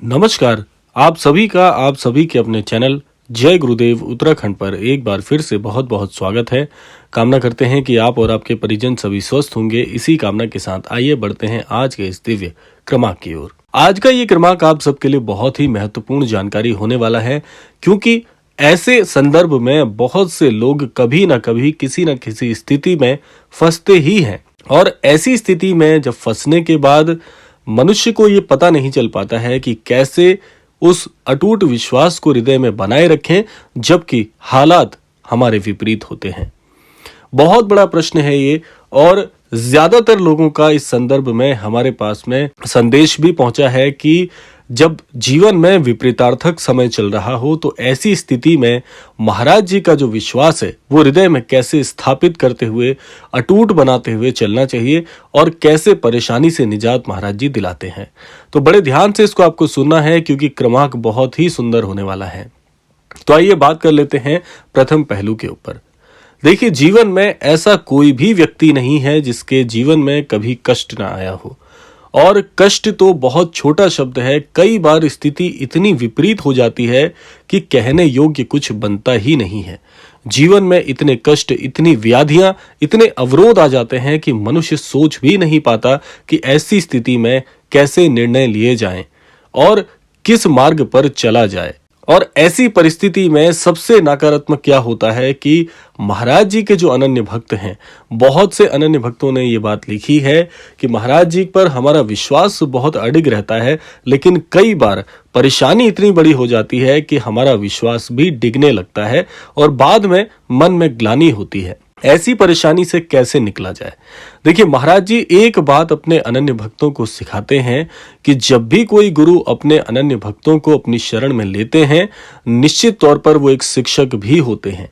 नमस्कार। आप सभी के अपने चैनल जय गुरुदेव उत्तराखंड पर एक बार फिर से बहुत बहुत स्वागत है। कामना करते हैं कि आप और आपके परिजन सभी स्वस्थ होंगे। इसी कामना के साथ आइए बढ़ते हैं आज के इस दिव्य क्रमांक की ओर। आज का ये क्रमांक आप सबके लिए बहुत ही महत्वपूर्ण जानकारी होने वाला है, क्योंकि ऐसे संदर्भ में बहुत से लोग कभी ना कभी किसी न किसी स्थिति में फंसते ही हैं, और ऐसी स्थिति में जब फंसने के बाद मनुष्य को ये पता नहीं चल पाता है कि कैसे उस अटूट विश्वास को हृदय में बनाए रखें, जबकि हालात हमारे विपरीत होते हैं। बहुत बड़ा प्रश्न है ये, और ज्यादातर लोगों का इस संदर्भ में हमारे पास में संदेश भी पहुंचा है कि जब जीवन में विपरीतार्थक समय चल रहा हो तो ऐसी स्थिति में महाराज जी का जो विश्वास है वो हृदय में कैसे स्थापित करते हुए, अटूट बनाते हुए चलना चाहिए, और कैसे परेशानी से निजात महाराज जी दिलाते हैं। तो बड़े ध्यान से इसको आपको सुनना है, क्योंकि क्रमांक बहुत ही सुंदर होने वाला है। तो आइए बात कर लेते हैं प्रथम पहलू के ऊपर। देखिए, जीवन में ऐसा कोई भी व्यक्ति नहीं है जिसके जीवन में कभी कष्ट ना आया हो, और कष्ट तो बहुत छोटा शब्द है। कई बार स्थिति इतनी विपरीत हो जाती है कि कहने योग्य कुछ बनता ही नहीं है। जीवन में इतने कष्ट, इतनी व्याधियां, इतने अवरोध आ जाते हैं कि मनुष्य सोच भी नहीं पाता कि ऐसी स्थिति में कैसे निर्णय लिए जाएं और किस मार्ग पर चला जाए। और ऐसी परिस्थिति में सबसे नकारात्मक क्या होता है कि महाराज जी के जो अनन्य भक्त हैं, बहुत से अनन्य भक्तों ने ये बात लिखी है कि महाराज जी पर हमारा विश्वास बहुत अडिग रहता है, लेकिन कई बार परेशानी इतनी बड़ी हो जाती है कि हमारा विश्वास भी डिगने लगता है और बाद में मन में ग्लानि होती है। ऐसी परेशानी से कैसे निकला जाए? देखिए, महाराज जी एक बात अपने अनन्य भक्तों को सिखाते हैं कि जब भी कोई गुरु अपने अनन्य भक्तों को अपनी शरण में लेते हैं, निश्चित तौर पर वो एक शिक्षक भी होते हैं।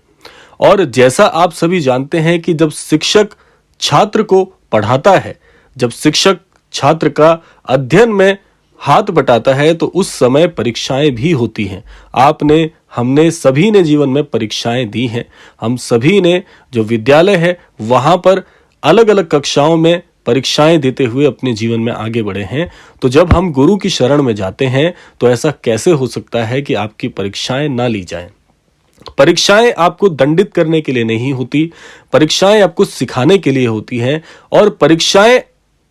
और जैसा आप सभी जानते हैं कि जब शिक्षक छात्र को पढ़ाता है, जब शिक्षक छात्र का अध्ययन में हाथ बटाता है, तो उस समय परीक्षाएं भी होती हैं। हमने सभी ने जीवन में परीक्षाएं दी हैं। हम सभी ने जो विद्यालय है वहां पर अलग अलग कक्षाओं में परीक्षाएं देते हुए अपने जीवन में आगे बढ़े हैं। तो जब हम गुरु की शरण में जाते हैं तो ऐसा कैसे हो सकता है कि आपकी परीक्षाएं ना ली जाएं? परीक्षाएं आपको दंडित करने के लिए नहीं होती, परीक्षाएं आपको सिखाने के लिए होती हैं, और परीक्षाएं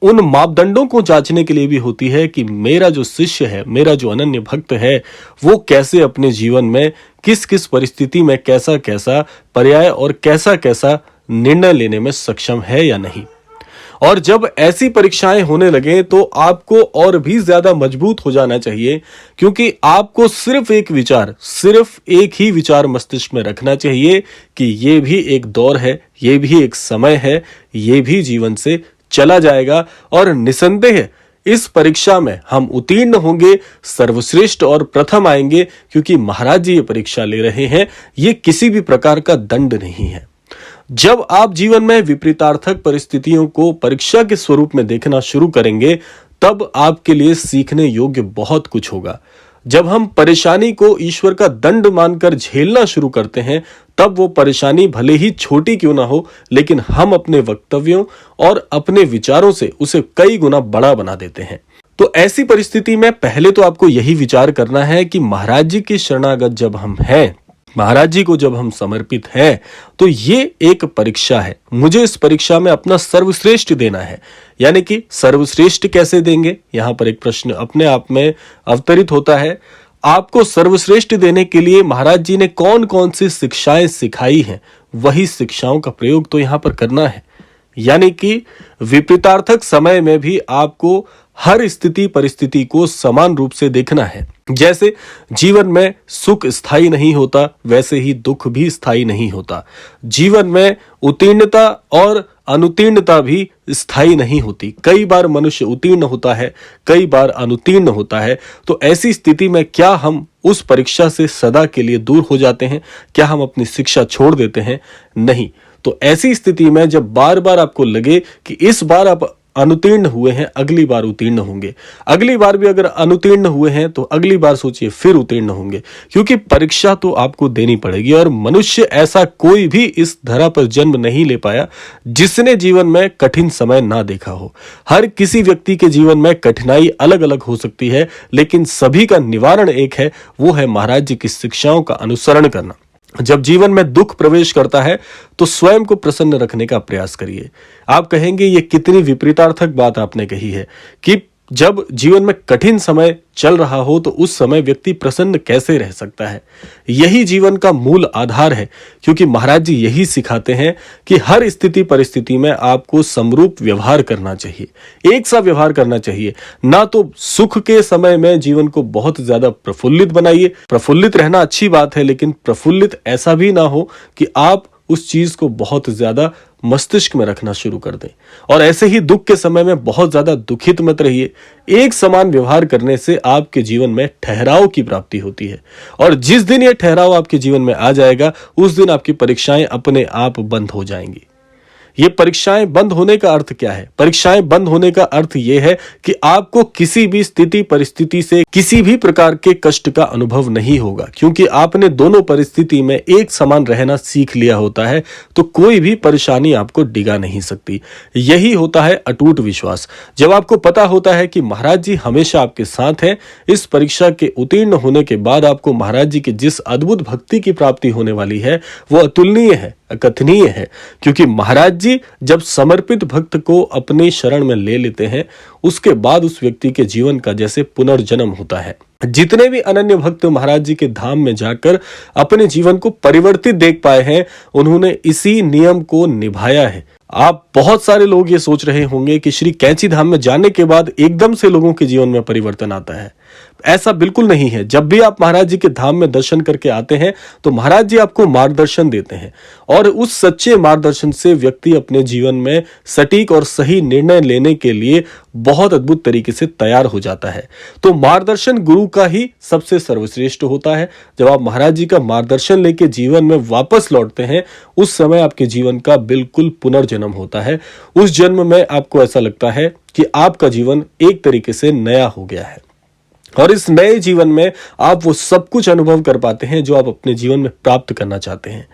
उन मापदंडों को जांचने के लिए भी होती है कि मेरा जो शिष्य है, मेरा जो अनन्य भक्त है, वो कैसे अपने जीवन में किस किस परिस्थिति में कैसा कैसा पर्याय और कैसा कैसा निर्णय लेने में सक्षम है या नहीं। और जब ऐसी परीक्षाएं होने लगे तो आपको और भी ज्यादा मजबूत हो जाना चाहिए, क्योंकि आपको सिर्फ एक ही विचार मस्तिष्क में रखना चाहिए कि ये भी एक दौर है, ये भी एक समय है, ये भी जीवन से चला जाएगा, और निसंदेह इस परीक्षा में हम उत्तीर्ण होंगे, सर्वश्रेष्ठ और प्रथम आएंगे, क्योंकि महाराज जी ये परीक्षा ले रहे हैं। ये किसी भी प्रकार का दंड नहीं है। जब आप जीवन में विपरीतार्थक परिस्थितियों को परीक्षा के स्वरूप में देखना शुरू करेंगे, तब आपके लिए सीखने योग्य बहुत कुछ होगा। जब हम परेशानी को ईश्वर का दंड मानकर झेलना शुरू करते हैं, तब वो परेशानी भले ही छोटी क्यों ना हो, लेकिन हम अपने वक्तव्यों और अपने विचारों से उसे कई गुना बड़ा बना देते हैं। तो ऐसी परिस्थिति में पहले तो आपको यही विचार करना है कि महाराज जी के शरणागत जब हम हैं, महाराज जी को जब हम समर्पित हैं, तो ये एक परीक्षा है। मुझे इस परीक्षा में अपना सर्वश्रेष्ठ देना है। यानी कि सर्वश्रेष्ठ कैसे देंगे, यहां पर एक प्रश्न अपने आप में अवतरित होता है। आपको सर्वश्रेष्ठ देने के लिए महाराज जी ने कौन कौन सी शिक्षाएं सिखाई हैं, वही शिक्षाओं का प्रयोग तो यहां पर करना है। यानी कि विपरीतार्थक समय में भी आपको हर स्थिति परिस्थिति को समान रूप से देखना है। जैसे जीवन में सुख स्थायी नहीं होता, वैसे ही दुख भी स्थायी नहीं होता। जीवन में उत्तीर्णता और अनुत्तीर्णता भी स्थायी नहीं होती। कई बार मनुष्य उत्तीर्ण होता है, कई बार अनुत्तीर्ण होता है। तो ऐसी स्थिति में क्या हम उस परीक्षा से सदा के लिए दूर हो जाते हैं? क्या हम अपनी शिक्षा छोड़ देते हैं? नहीं। तो ऐसी स्थिति में जब बार बार आपको लगे कि इस बार आप अनुत्तीर्ण हुए हैं, अगली बार उत्तीर्ण होंगे। अगली बार भी अगर अनुत्तीर्ण हुए हैं तो अगली बार सोचिए फिर उत्तीर्ण होंगे, क्योंकि परीक्षा तो आपको देनी पड़ेगी। और मनुष्य ऐसा कोई भी इस धरा पर जन्म नहीं ले पाया जिसने जीवन में कठिन समय ना देखा हो। हर किसी व्यक्ति के जीवन में कठिनाई अलग अलग हो सकती है, लेकिन सभी का निवारण एक है, वो है महाराज जी की शिक्षाओं का अनुसरण करना। जब जीवन में दुख प्रवेश करता है तो स्वयं को प्रसन्न रखने का प्रयास करिए। आप कहेंगे ये कितनी विपरीतार्थक बात आपने कही है कि जब जीवन में कठिन समय चल रहा हो तो उस समय व्यक्ति प्रसन्न कैसे रह सकता है। यही जीवन का मूल आधार है, क्योंकि महाराज जी यही सिखाते हैं कि हर स्थिति परिस्थिति में आपको समरूप व्यवहार करना चाहिए, एक सा व्यवहार करना चाहिए। ना तो सुख के समय में जीवन को बहुत ज्यादा प्रफुल्लित बनाइए। प्रफुल्लित रहना अच्छी बात है, लेकिन प्रफुल्लित ऐसा भी ना हो कि आप उस चीज को बहुत ज्यादा मस्तिष्क में रखना शुरू कर दें। और ऐसे ही दुख के समय में बहुत ज्यादा दुखित मत रहिए। एक समान व्यवहार करने से आपके जीवन में ठहराव की प्राप्ति होती है, और जिस दिन यह ठहराव आपके जीवन में आ जाएगा उस दिन आपकी परीक्षाएं अपने आप बंद हो जाएंगी। ये परीक्षाएं बंद होने का अर्थ क्या है? परीक्षाएं बंद होने का अर्थ यह है कि आपको किसी भी स्थिति परिस्थिति से किसी भी प्रकार के कष्ट का अनुभव नहीं होगा, क्योंकि आपने दोनों परिस्थिति में एक समान रहना सीख लिया होता है। तो कोई भी परेशानी आपको डिगा नहीं सकती। यही होता है अटूट विश्वास। जब आपको पता होता है कि महाराज जी हमेशा आपके साथ हैं, इस परीक्षा के उत्तीर्ण होने के बाद आपको महाराज जी की जिस अद्भुत भक्ति की प्राप्ति होने वाली है वो अतुलनीय है, अकथनीय है। क्योंकि महाराज जी जब समर्पित भक्त को अपने शरण में ले लेते हैं, उसके बाद उस व्यक्ति के जीवन का जैसे पुनर्जन्म होता है। जितने भी अनन्य भक्त महाराज जी के धाम में जाकर अपने जीवन को परिवर्तित देख पाए हैं, उन्होंने इसी नियम को निभाया है। आप बहुत सारे लोग ये सोच रहे होंगे कि श्री कैंची धाम में जाने के बाद एकदम से लोगों के जीवन में परिवर्तन आता है। ऐसा बिल्कुल नहीं है। जब भी आप महाराज जी के धाम में दर्शन करके आते हैं तो महाराज जी आपको मार्गदर्शन देते हैं, और उस सच्चे मार्गदर्शन से व्यक्ति अपने जीवन में सटीक और सही निर्णय लेने के लिए बहुत अद्भुत तरीके से तैयार हो जाता है। तो मार्गदर्शन गुरु का ही सबसे सर्वश्रेष्ठ होता है। जब आप महाराज जी का मार्गदर्शन लेके जीवन में वापस लौटते हैं, उस समय आपके जीवन का बिल्कुल पुनर्जन्म होता है। उस जन्म में आपको ऐसा लगता है कि आपका जीवन एक तरीके से नया हो गया है, और इस नए जीवन में आप वो सब कुछ अनुभव कर पाते हैं जो आप अपने जीवन में प्राप्त करना चाहते हैं।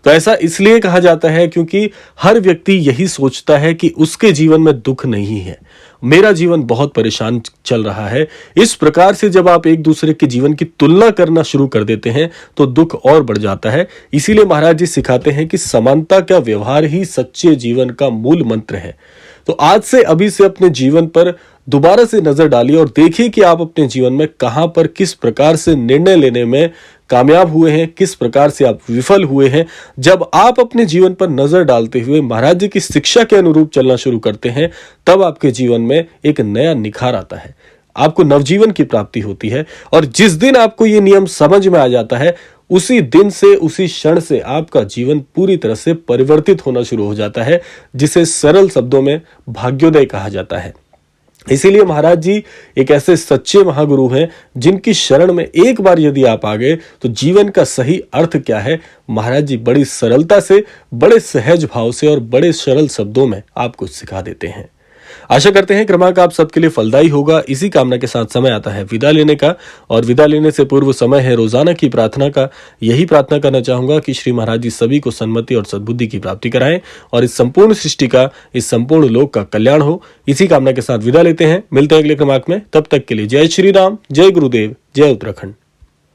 तो ऐसा इसलिए कहा जाता है क्योंकि हर व्यक्ति यही सोचता है कि उसके जीवन में दुख नहीं है, मेरा जीवन बहुत परेशान चल रहा है। इस प्रकार से जब आप एक दूसरे के जीवन की तुलना करना शुरू कर देते हैं तो दुख और बढ़ जाता है। इसीलिए महाराज जी सिखाते हैं कि समानता का व्यवहार ही सच्चे जीवन का मूल मंत्र है। तो आज से अभी से अपने जीवन पर दोबारा से नजर डालिए और देखिए कि आप अपने जीवन में कहां पर किस प्रकार से निर्णय लेने में कामयाब हुए हैं, किस प्रकार से आप विफल हुए हैं। जब आप अपने जीवन पर नजर डालते हुए महाराज जी की शिक्षा के अनुरूप चलना शुरू करते हैं, तब आपके जीवन में एक नया निखार आता है, आपको नवजीवन की प्राप्ति होती है। और जिस दिन आपको ये नियम समझ में आ जाता है, उसी दिन से, उसी क्षण से आपका जीवन पूरी तरह से परिवर्तित होना शुरू हो जाता है, जिसे सरल शब्दों में भाग्योदय कहा जाता है। इसीलिए महाराज जी एक ऐसे सच्चे महागुरु हैं जिनकी शरण में एक बार यदि आप आ गए तो जीवन का सही अर्थ क्या है, महाराज जी बड़ी सरलता से, बड़े सहज भाव से और बड़े सरल शब्दों में आपको सिखा देते हैं। आशा करते हैं क्रमांक आप सबके लिए फलदायी होगा। इसी कामना के साथ समय आता है विदा लेने का, और विदा लेने से पूर्व समय है रोजाना की प्रार्थना का। यही प्रार्थना करना चाहूंगा कि श्री महाराज जी सभी को सन्मति और सद्बुद्धि की प्राप्ति कराएं, और इस संपूर्ण सृष्टि का, इस संपूर्ण लोक का कल्याण हो। इसी कामना के साथ विदा लेते हैं। मिलते हैं अगले क्रमांक में। तब तक के लिए जय श्री राम, जय गुरुदेव, जय उत्तराखंड।